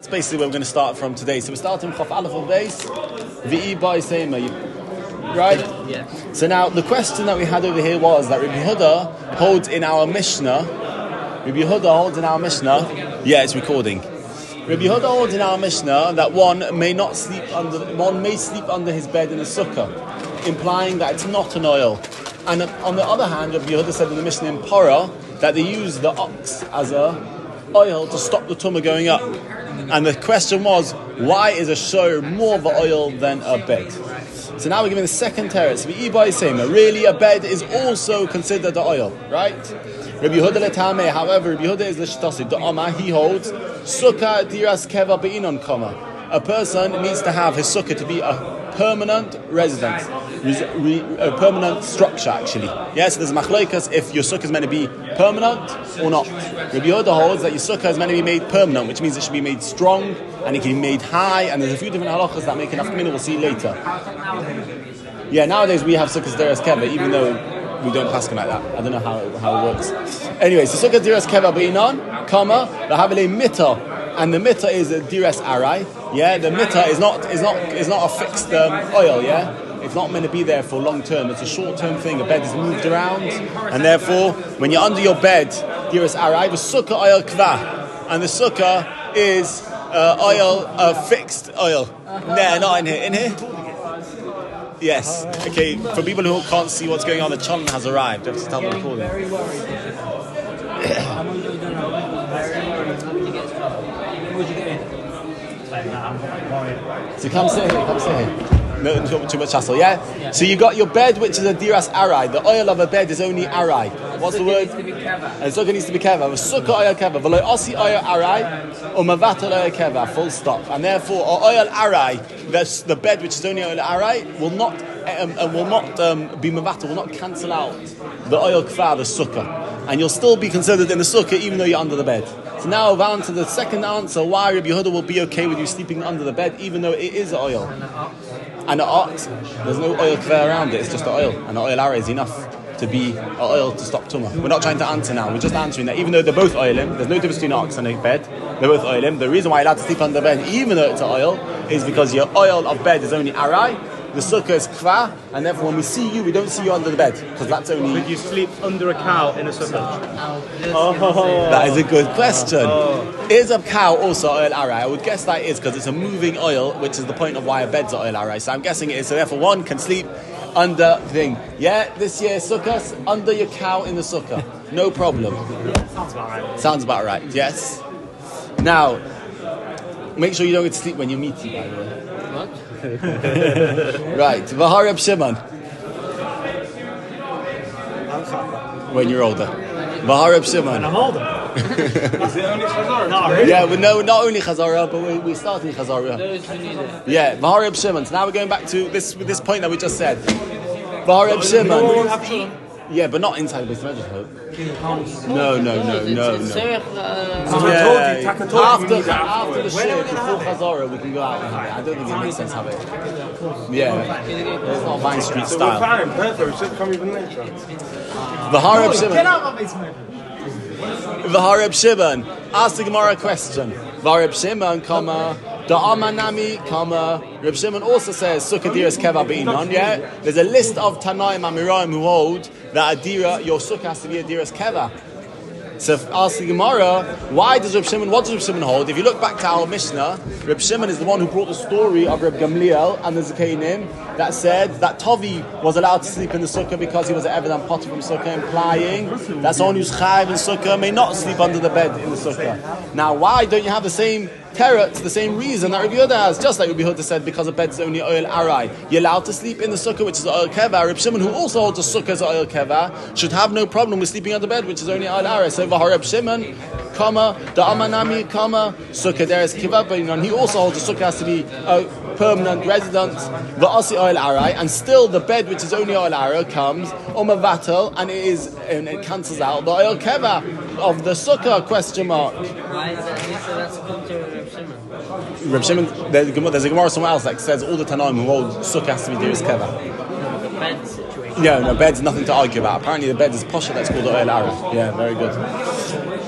That's basically where we're going to start from today. So we're starting Chaf Aleph of base, V'i by Sema, right? Yeah. So now the question that we had over here was that Rabbi Yehuda holds in our Mishnah. Yeah, it's recording. Rabbi Yehuda holds in our Mishnah that one may sleep under his bed in a sukkah, implying that it's not an oil. And on the other hand, Rabbi Yehuda said in the Mishnah in Parah that they use the ox as a oil to stop the tumah going up. And the question was, why is a shor more of an oil than a bed? So now we're giving the second teretz. Really, a bed is also considered an oil, right? Rabbi Yehuda letame. However, Rabbi Yehuda is l'shtasi. The Amma, he holds sukkah diras keva be'inon kama. A person needs to have his sukkah to be a permanent residence, a permanent structure, actually. Yes, there's machlokes if your sukkah is meant to be permanent or not. Rabbi Yehuda holds that your sukkah is meant to be made permanent, which means it should be made strong and it can be made high. And there's a few different halachas that make enough minute. We'll see later. Yeah, nowadays we have sukkahs diras keva, even though we don't pass like that. I don't know how it works. Anyway, so sukkah diras keva be'inon, comma, lahavele mittah. And the mittah is a diras arai. Yeah, the mittah is not a fixed oil. Yeah, it's not meant to be there for long term. It's a short term thing. A bed is moved around, and therefore, when you're under your bed, diras arai, the sukkah oil kva, and the sukkah is oil, fixed oil. No, not in here. In here. Yes. Okay. For people who can't see what's going on, the cholent has arrived. I have to tell them to call them. So come sit here. No, too much hassle, yeah? So you got your bed, which is a diras arai. The oil of a bed is only arai. What's the word? And sukkah needs to be keva. Sukkah oil keva. V'lo osi oil arai, or mavatal oil keva. Full stop. And therefore, oil arai, the bed which is only oil arai, will not be mavatal, will not cancel out the oil kva, the sukkah. And you'll still be considered in the sukkah even though you're under the bed. So now we've answered the second answer why Rabbi Yehuda will be okay with you sleeping under the bed even though it is oil. And the ox, there's no oil kver around it, it's just the oil. And the oil array is enough to be oil to stop tumah. We're not trying to answer now, we're just answering that even though they're both oilim, there's no difference between an ox and a bed, they're both oilim. The reason why you're allowed to sleep under the bed even though it's an oil is because your oil of bed is only arai, the sukkah is kva, and therefore when we see you, we don't see you under the bed, because that's only... Would you sleep under a cow in a sukkah? That is a good question. Is a cow also oil arai? I would guess that is, because it's a moving oil, which is the point of why a bed's oil arai. So I'm guessing it is, so therefore one can sleep under the thing. Yeah, this year sukkah, under your cow in the sukkah. No problem. Sounds about right, yes. Now, make sure you don't get to sleep when you're meaty, by the way. What? Right, Vaharab Shimon. When you're older. Vaharab Shimon. When I'm older. Is it only Chazorah? No, really? Yeah, well, no, not only Chazorah, but we're starting Chazorah. Yeah, Vaharab Shimon. So now we're going back to this point that we just said. Vaharab Shimon. Yeah, but not inside the Beis Medrash, I hope. No. After the shir, before Chazorah, we can go out and have it. I don't think it makes sense to have it. Yeah, it's not Vine Street style. Perfect, we should come even later. Vaharab Shimon. Get out of Beis Medrash. Vaharab Shimon. Ask the Gemara a question. Vaharab Shimon, comma. Da'ama nami, comma. Reb Shimon also says sukkah diras keva be'inon. Yeah, there's a list of Tanaim Amiraim who hold that your sukkah has to be a diras keva. So ask the Gemara, what does Reb Shimon hold? If you look back to our Mishnah, Reb Shimon is the one who brought the story of Reb Gamliel and the Zakeinim that said that Tovi was allowed to sleep in the sukkah because he was an Evan Potter from sukkah, implying that someone who's chayiv in sukkah may not sleep under the bed in the sukkah. Now, why don't you have the same teretz, the same reason that Rabbi Yehuda has? Just like Rabbi Yehuda said, because a bed is only oil arai. You're allowed to sleep in the sukkah, which is oil keva. Reb Shimon, who also holds a sukkah as oil keva, should have no problem with sleeping under bed, which is only oil arai. So Vaharab Shimon, comma, Da'ama nami, comma, sukkah there is keva, but he also holds a sukkah has to be a permanent residence, va'asi oil arai, and still the bed, which is only oil arai, comes umavatel, and it cancels out the oil keva of the sukkah, question mark. Why is that? So that's according to Reb Shimon. Reb Shimon, there's a Gemara somewhere else that says all the Tanaim who hold sukkah has to be diras keva. The bed situation. No, bed's nothing to argue about. Apparently the bed is posher, that's called the oil arai. Yeah, very good.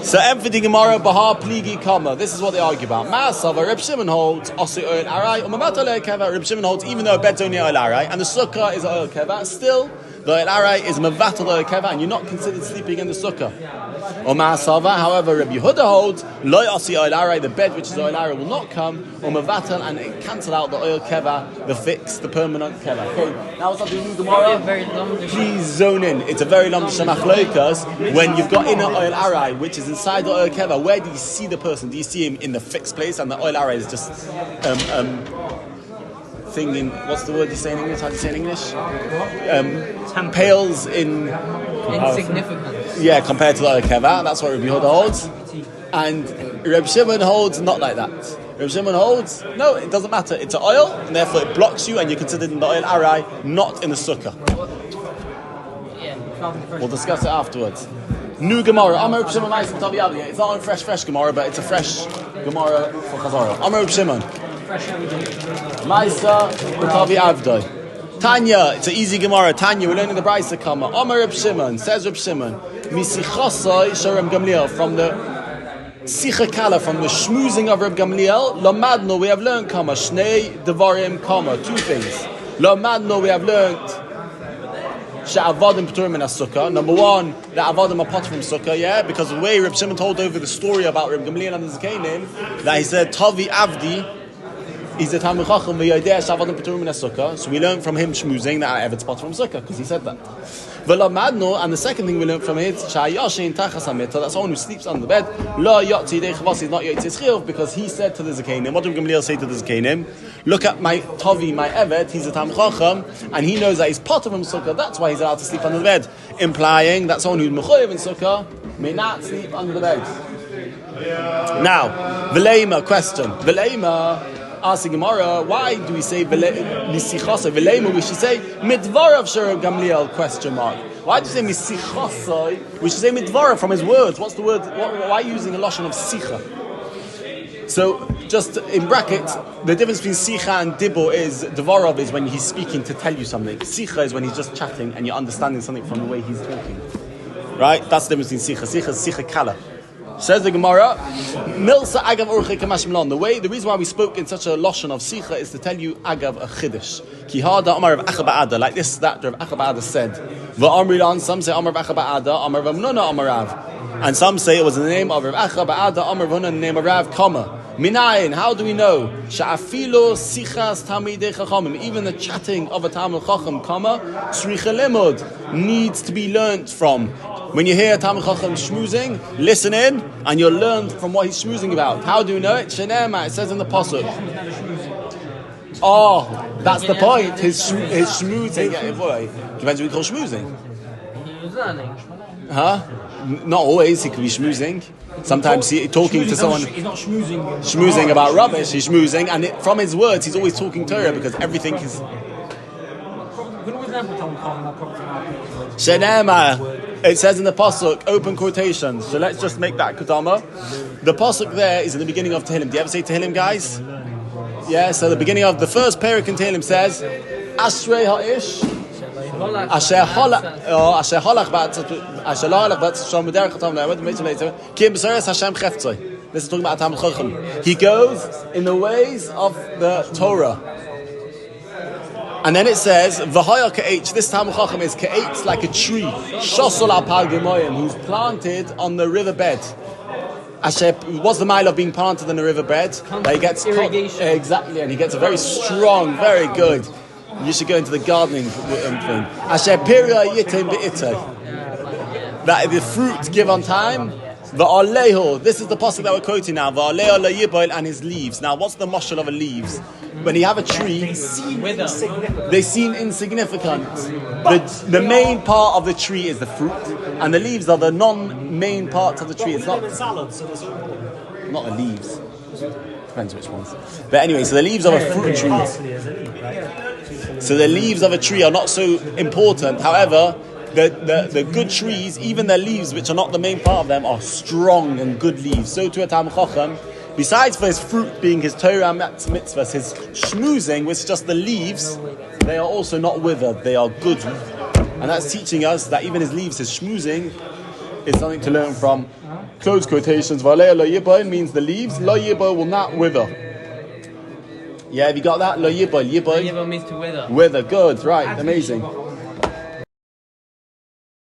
So, empty Gemara, Bahar, Pligi, Kama. This is what they argue about. Ma'asava, Reb Shimon holds, Osi Oil Arai, Umamata Oil Keva. Reb Shimon holds, even though a bed's only Oil Arai, and the Sukkah is Oil Keva, still, the Oil Arai is Mavatal Oil Keva, and you're not considered sleeping in the Sukkah. Or Ma'asava, however, Reb Yehuda holds, Loi Osi Oil Arai, the bed which is Oil Arai will not come, or Mavatal, and it cancel out the Oil Keva, the fixed, the permanent Keva. Okay, now what's up to the Gemara? Please zone in. It's a very long Shemachloikas when you've got inner Oil Arai, which is inside the Oil Keva. Where do you see the person? Do you see him in the fixed place, and the Oil Arai is just thing in, what's the word you say in English? How do you say in English? Pales in insignificance. Yeah, compared to the Oil Keva. That's what Rabbi Yehuda holds. And Reb Shimon holds not like that. Reb Shimon holds, no, it doesn't matter. It's an oil, and therefore it blocks you, and you're considered in the Oil Arai, not in the Sukkah. We'll discuss it afterwards. New Gemara. Amar Reb Shimon Ma'aseh Tavi Avdi. It's not a fresh Gemara, but it's a fresh Gemara for Chazara. Amar Reb Shimon Ma'aseh Tavi Avdi. Tanya, it's an easy Gemara. Tanya, we're learning the Brisa Kama. Amar Reb Shimon, says Reb Shimon, Misichasai Sharem Gamliel, from the Sicha Kala, from the schmoozing of Reb Gamliel. Lamadno, we have learned Kama. Shnei Devarim Kama, two things. Lamadno, we have learned She'avadim P'turim min Sukkah. Number one, that Avadim are pot from Sukkah, yeah? Because the way Reb Shimon told over the story about Reb Gamliel and the Zakanim, that he said, Tavi Avdi, he's a Talmid Chacham, v'yodeh She'avadim P'turim min Sukkah. So we learned from him schmoozing that Evet's pot from Sukkah, because he said that. V'lamadno, and the second thing we learned from it, Sha'yashin Tachas HaMittah, that's someone who sleeps on the bed, La Yotzi Dei Chavasi is not Yotzi Chiyuv, because he said to the Zakanim, what did Reb Gamliel say to the Zakanim? Look at my Tavi, my Evet, he's a Talmid Chacham, and he knows that he's part of him Sukkah, that's why he's allowed to sleep under the bed, implying that someone who's Mechoyev in Sukkah may not sleep under the bed. Now, V'leima, question. V'leima, asking Gemara, why do we say Misichasai? V'leima, we should say Midvarav Shereb Gamliel, question mark. Why do you say Misichasai? We should say Midvarav from his words. What's the word? Why are you using a loshon of Sicha? So, just in brackets, the difference between Sicha and Dibur is, Devarov is when he's speaking to tell you something. Sicha is when he's just chatting and you're understanding something from the way he's talking. Right? That's the difference between Sicha. Sicha is Sicha Kala. Says the Gemara, Milsa Agav Urche Kamash Milan. The reason why we spoke in such a loshon of Sicha is to tell you Agav a Chiddush. Kihada Amar of Achaba'ada, like this, that Rav Achaba'ada said. Va'amrilan, some say Amar of Achaba'ada, Amar of Amnuna, Amar Rav. And some say it was in the name of Rav Achaba'ada, Amar of Amnuna, in the name of Rav, comma. Minayin, how do we know? Sha'afilo Sichas Tamidei Chachamim, even the chatting of a Talmid Chacham, comma, Tzricha Limud, needs to be learnt from. When you hear a Talmid Chacham schmoozing, listen in, and you'll learn from what he's schmoozing about. How do you know it? Shenema, it says in the Pasuk. Oh, that's the point. His schmoozing. Depends what we call schmoozing. He was learning. Huh? Not always. He could be schmoozing. Sometimes he's talking to someone. He's not schmoozing. Schmoozing about rubbish. He's schmoozing, and from his words, he's always talking Torah because everything is. Shenema. It says in the pasuk, open quotations. So let's just make that kutama. The pasuk there is in the beginning of Tehillim. Do you ever say Tehillim, guys? Yeah. So the beginning of the first Perek in Tehillim says, Ashrei haish. Asher halach bat shom derech hatam le'avod mitzvah later. Kim b'seres Hashem cheftzoi. This is talking about Talmid Chacham. He goes in the ways of the Torah. And then it says, V'haya ka'etz, this Talmid Chacham is ka'etz, like a tree, shosol al-pal gemoyim, who's planted on the riverbed. Asher, what's the mile of being planted on the riverbed? That he gets irrigation. Exactly, and he gets a very strong, very good. You should go into the gardening thing. Asher piria yitim be'itay. That the fruit give on time. V'aleho, this is the pasuk that we're quoting now. V'aleho layiboil, and his leaves. Now, what's the mashal of a leaves? When you have a tree, they seem insignificant. The main part of the tree is the fruit, and the leaves are the non-main parts of the tree. It's not the not the leaves. Depends which ones. But anyway, so the leaves of a fruit tree. So the leaves of a tree are not so important. However, the good trees, even their leaves, which are not the main part of them, are strong and good leaves. So to a Talmid Chacham, besides for his fruit being his Torah mitzvahs, his schmoozing, which is just the leaves, they are also not withered, they are good. And that's teaching us that even his leaves, his schmoozing, is something to learn from Close quotations. Valea lo yiboin means the leaves. Lo yibo will not wither. Yeah, have you got that? Lo yiboin. Yiboin. Yibo means to wither. Wither. Good. Right. Amazing.